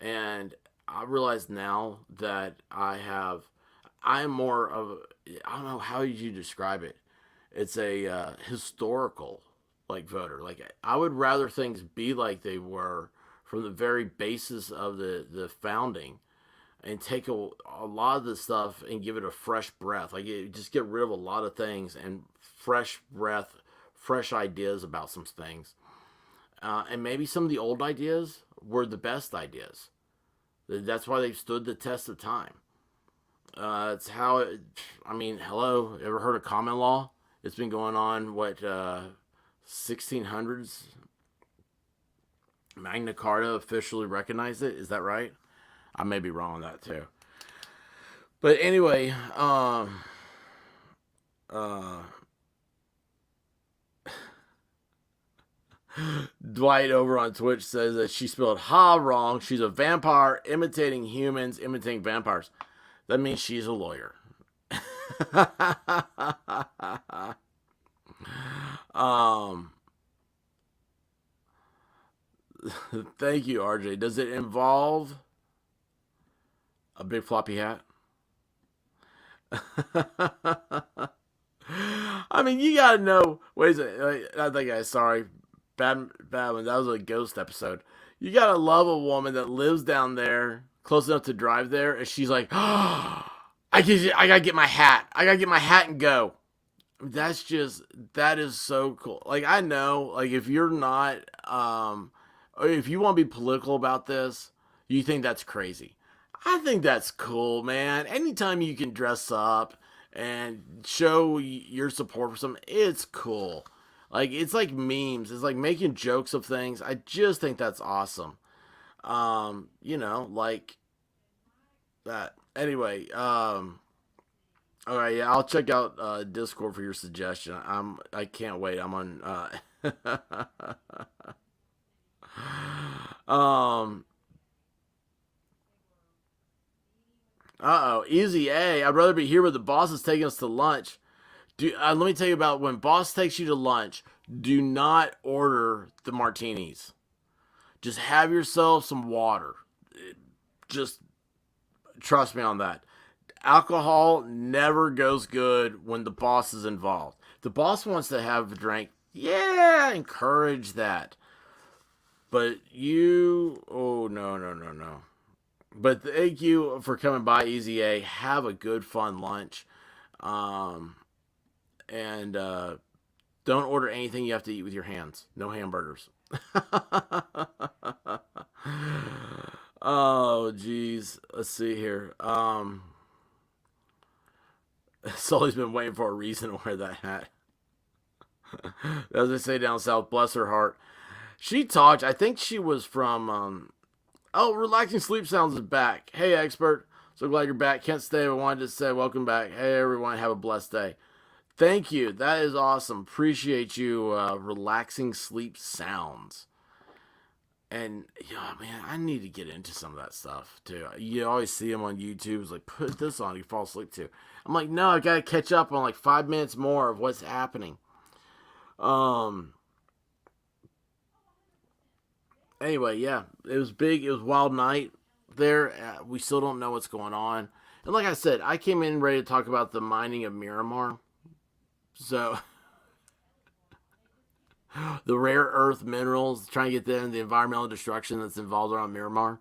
And I realize now that I'm more of, I don't know, how would you describe it? It's a historical, like, voter. Like, I would rather things be like they were from the very basis of the founding, and take a lot of the stuff and give it a fresh breath. Like, just get rid of a lot of things and fresh breath, fresh ideas about some things. And maybe some of the old ideas were the best ideas. That's why they've stood the test of time. It's how it, I mean, hello, ever heard of common law? It's been going on, 1600s? Magna Carta officially recognized it. Is that right? I may be wrong on that too. But anyway, Dwight over on Twitch says that she spelled "ha" wrong. She's a vampire imitating humans, imitating vampires. That means she's a lawyer. Thank you, RJ. Does it involve a big floppy hat? I mean, you gotta know. Wait a second. I think sorry. Bad one. That was a ghost episode. You gotta love a woman that lives down there, close enough to drive there, and she's like, oh, I gotta get my hat. I gotta get my hat and go. That is so cool. Like, I know, like, if you're not, if you want to be political about this, you think that's crazy. I think that's cool, man. Anytime you can dress up and show your support for something, it's cool. Like, it's like memes. It's like making jokes of things. I just think that's awesome. Like that. Anyway, all right, yeah, I'll check out Discord for your suggestion. I can't wait. I'm on Easy A. I'd rather be here with the boss is taking us to lunch. Let me tell you about when boss takes you to lunch. Do not order the martinis. Just have yourself some water. Just trust me on that. Alcohol never goes good when the boss is involved. The boss wants to have a drink. Yeah, encourage that. But no. But thank you for coming by, Easy A. Have a good, fun lunch. And don't order anything you have to eat with your hands. No hamburgers. Oh, geez. Let's see here. Sully's been waiting for a reason to wear that hat. As they say down south, bless her heart. She talked, I think she was from, Relaxing Sleep Sounds is back. Hey, expert. So glad you're back. Can't stay, but wanted to say welcome back. Hey, everyone. Have a blessed day. Thank you. That is awesome. Appreciate you, Relaxing Sleep Sounds. And, yeah, man, I need to get into some of that stuff, too. You always see them on YouTube. It's like, put this on, you fall asleep, too. I'm like, no, I got to catch up on, like, 5 minutes more of what's happening. Anyway, yeah, it was big. It was wild night there. We still don't know what's going on. And like I said, I came in ready to talk about the mining of Miramar. So, the rare earth minerals, trying to get there, and the environmental destruction that's involved around Miramar.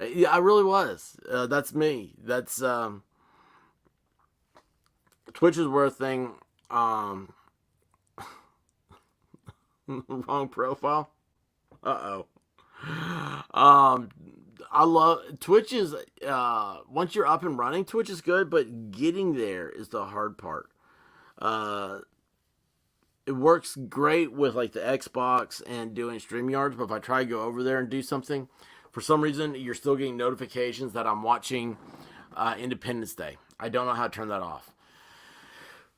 Yeah, I really was. That's me. That's, Twitch is worth thing. Wrong profile. Uh-oh. I love Twitch is once you're up and running, Twitch is good, but getting there is the hard part. It works great with like the Xbox and doing StreamYards, but if I try to go over there and do something, for some reason you're still getting notifications that I'm watching Independence Day. I don't know how to turn that off.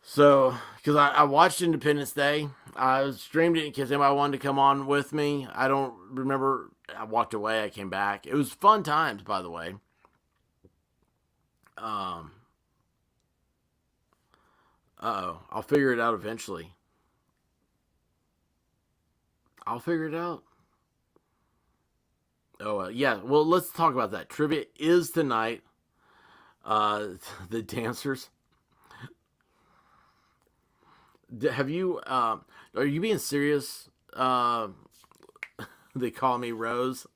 So, because I watched Independence Day, I streamed it in case anybody wanted to come on with me. I don't remember I walked away. I came back. It was fun times, by the way. I'll figure it out eventually. I'll figure it out. Oh, yeah. Well, let's talk about that. Trivia is tonight. The dancers. Have you, are you being serious? They call me Rose.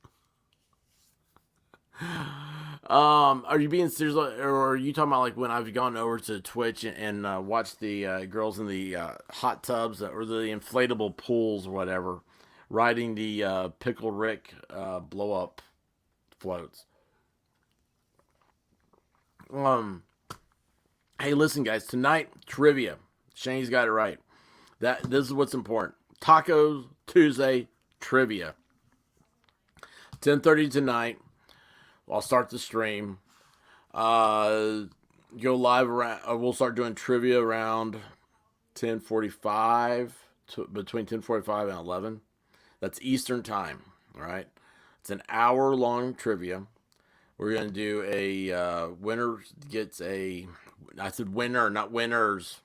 Are you being serious, or are you talking about like when I've gone over to Twitch and watched the girls in the hot tubs or the inflatable pools or whatever, riding the Pickle Rick blow up floats? Hey, listen, guys. Tonight, trivia. Shane's got it right. This is what's important. Tacos Tuesday trivia. 10:30 tonight. I'll start the stream. Go live around. We'll start doing trivia around 10:45 between 10:45 and 11. That's Eastern time. All right. It's an hour-long trivia. We're gonna do a winner gets a. I said winner, not winners.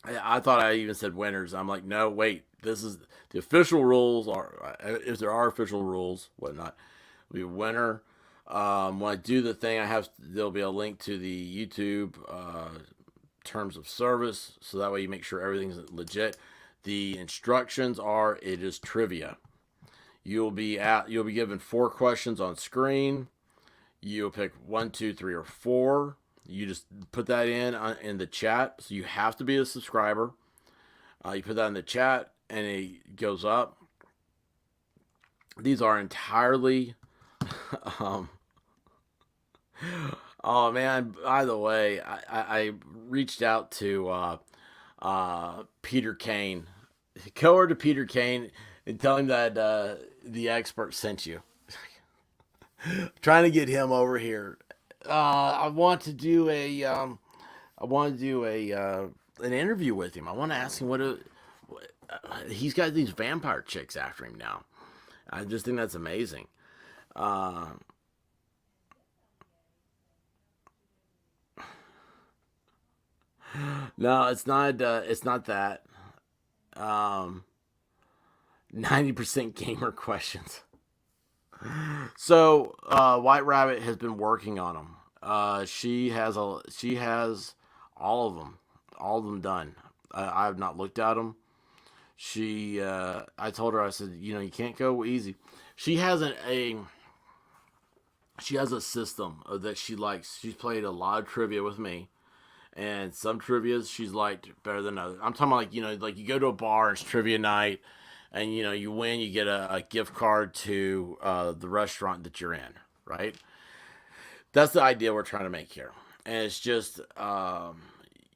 I thought I even said winners. I'm like, no, wait. This is the official rules. Are if there are official rules, whatnot. Be a winner. When I do the thing, there'll be a link to the YouTube terms of service, so that way you make sure everything's legit. The instructions are: it is trivia. You'll be given 4 questions on screen. You'll pick 1, 2, 3, or 4. You just put that in the chat. So you have to be a subscriber. You put that in the chat, and it goes up. These are entirely. Oh man! By the way, I reached out to Peter Kane. Go over to Peter Kane and tell him that the expert sent you. Trying to get him over here. I want to do an interview with him. I want to ask him he's got these vampire chicks after him now. I just think that's amazing. No, it's not. It's not that. 90% gamer questions. So, White Rabbit has been working on them. She has all of them done. I have not looked at them. I told her, I said, you can't go easy. She has a system that she likes. She's played a lot of trivia with me, and some trivias she's liked better than others. I'm talking about like you go to a bar, it's trivia night, and you win, you get a gift card to the restaurant that you're in, right? That's the idea we're trying to make here, and it's just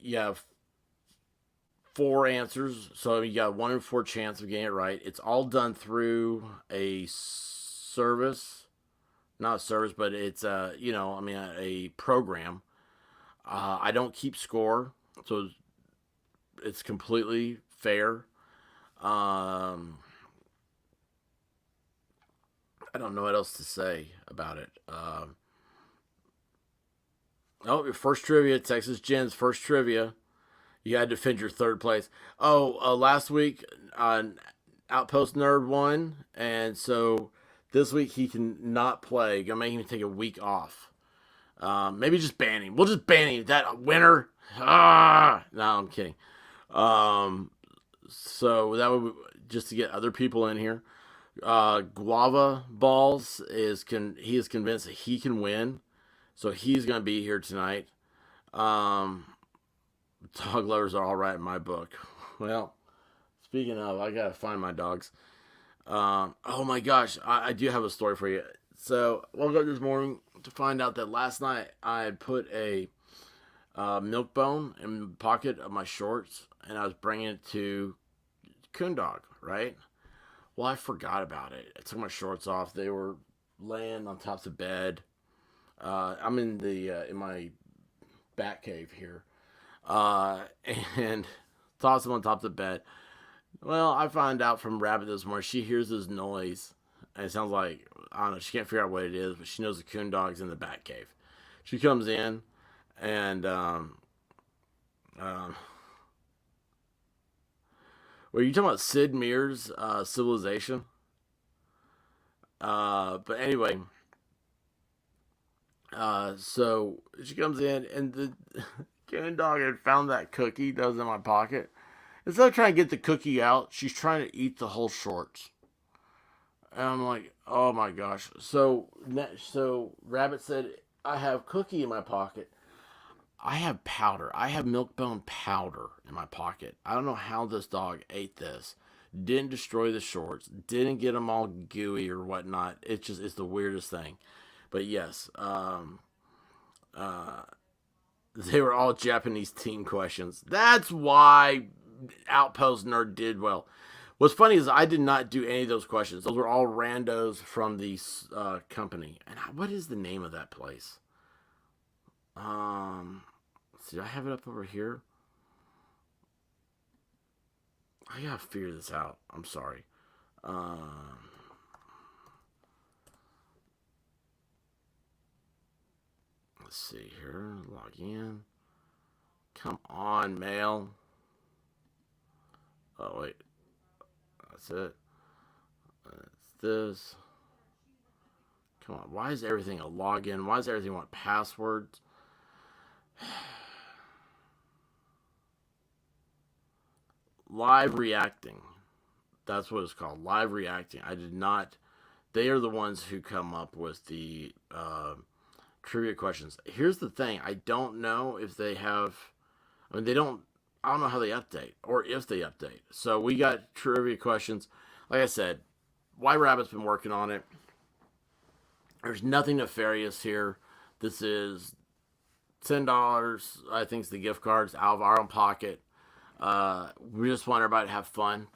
you have 4 answers, so you got 1 in 4 chance of getting it right. It's all done through a service, not a service, but it's a program. I don't keep score, so it's completely fair. I don't know what else to say about it. Your first trivia, Texas Jen's first trivia. You had to defend your 3rd place. Last week, Outpost Nerd won, and so this week he can not play. Gonna make him take a week off. Maybe just ban him. We'll just ban him. That winner. No, I'm kidding. So that would just to get other people in here. Guava Balls he is convinced that he can win, so he's gonna be here tonight. Dog lovers are all right in my book. Well, speaking of, I gotta find my dogs. Oh my gosh, I do have a story for you. So, woke up this morning to find out that last night I had put a milk bone in the pocket of my shorts, and I was bringing it to Coon Dog, right? Well, I forgot about it. I took my shorts off. They were laying on top of the bed. I'm in my bat cave here. And tossed them on top of the bed. Well, I find out from Rabbit this morning, she hears this noise and it sounds like, I don't know, she can't figure out what it is, but she knows the coon dog's in the bat cave. She comes in, and were you talking about Sid Meier's Civilization? But anyway, so she comes in, and the coon dog had found that cookie that was in my pocket. Instead of trying to get the cookie out, she's trying to eat the whole shorts. And I'm like, oh my gosh. So Rabbit said, I have cookie in my pocket. I have powder. I have milk bone powder in my pocket. I don't know how this dog ate this. Didn't destroy the shorts. Didn't get them all gooey or whatnot. It's the weirdest thing. But yes, they were all Japanese team questions. That's why Outpost Nerd did well. What's funny is I did not do any of those questions. Those were all randos from the company. And what is the name of that place? Let's see, do I have it up over here? I gotta figure this out. I'm sorry. Let's see here. Log in. Come on, mail. Oh, wait. That's it. That's this. Come on. Why is everything a login? Why does everything want passwords? Live reacting. That's what it's called. Live reacting. I did not. They are the ones who come up with the trivia questions. Here's the thing. I don't know if they have. I mean, they don't. I don't know how they update or if they update. So we got trivia questions. Like I said, White Rabbit's been working on it. There's nothing nefarious here. This is $10. I think it's the gift cards out of our own pocket. We just want everybody to have fun.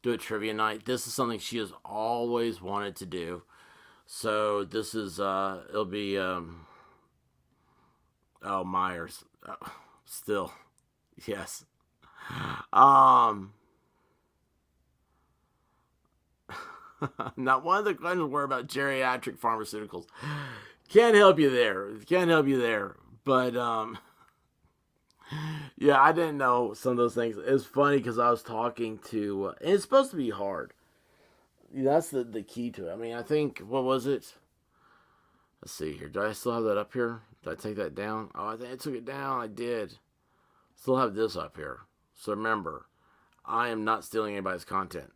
Do a trivia night. This is something she has always wanted to do. So this is, it'll be, Myers. Still. Yes. Not one of the questions were about geriatric pharmaceuticals. Can't help you there. But, yeah, I didn't know some of those things. It's funny because I was talking to, and it's supposed to be hard. That's the key to it. I mean, I think, what was it? Let's see here. Do I still have that up here? Did I take that down? Oh, I think I took it down. I did. Still have this up here. So remember, I am not stealing anybody's content.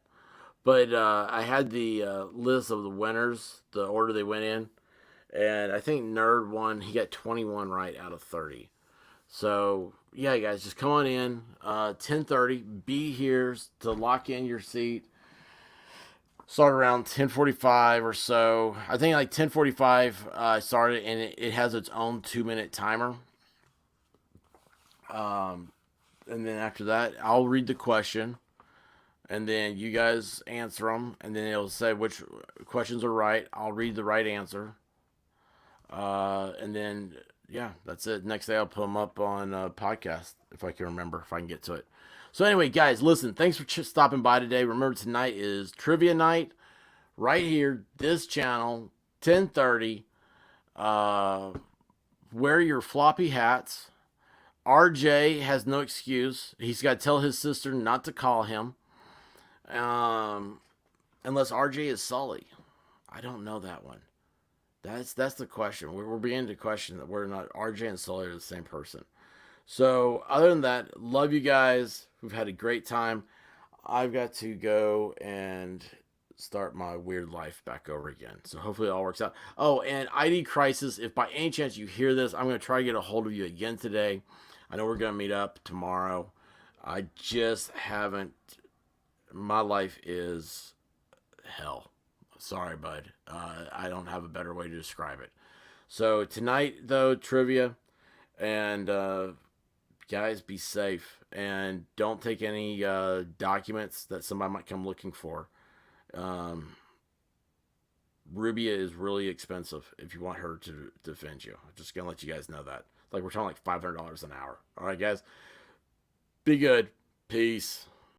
But I had the list of the winners, the order they went in. And I think Nerd won. He got 21 right out of 30. So, yeah, guys, just come on in. 10:30. Be here to lock in your seat. Start around 10:45 or so. I think like 10:45 I started, and it has its own 2-minute timer. And then after that, I'll read the question, and then you guys answer them, and then it'll say which questions are right. I'll read the right answer. And then, yeah, that's it. Next day I'll put them up on a podcast if I can remember, if I can get to it. So anyway, guys, listen, thanks for stopping by today. Remember, tonight is trivia night right here, this channel, 10:30. Wear your floppy hats. RJ has no excuse. He's got to tell his sister not to call him. Unless RJ is Sully. I don't know that one. That's the question. We're beginning to question that we're not, RJ and Sully are the same person. So other than that, love you guys. We've had a great time. I've got to go and start my weird life back over again. So hopefully it all works out. Oh, and ID Crisis, if by any chance you hear this, I'm going to try to get a hold of you again today. I know we're going to meet up tomorrow. I just haven't. My life is hell. Sorry, bud. I don't have a better way to describe it. So tonight, though, trivia. And guys, be safe. And don't take any documents that somebody might come looking for. Rubia is really expensive if you want her to defend you. I'm just going to let you guys know that. Like, we're talking like $500 an hour. All right, guys? Be good. Peace.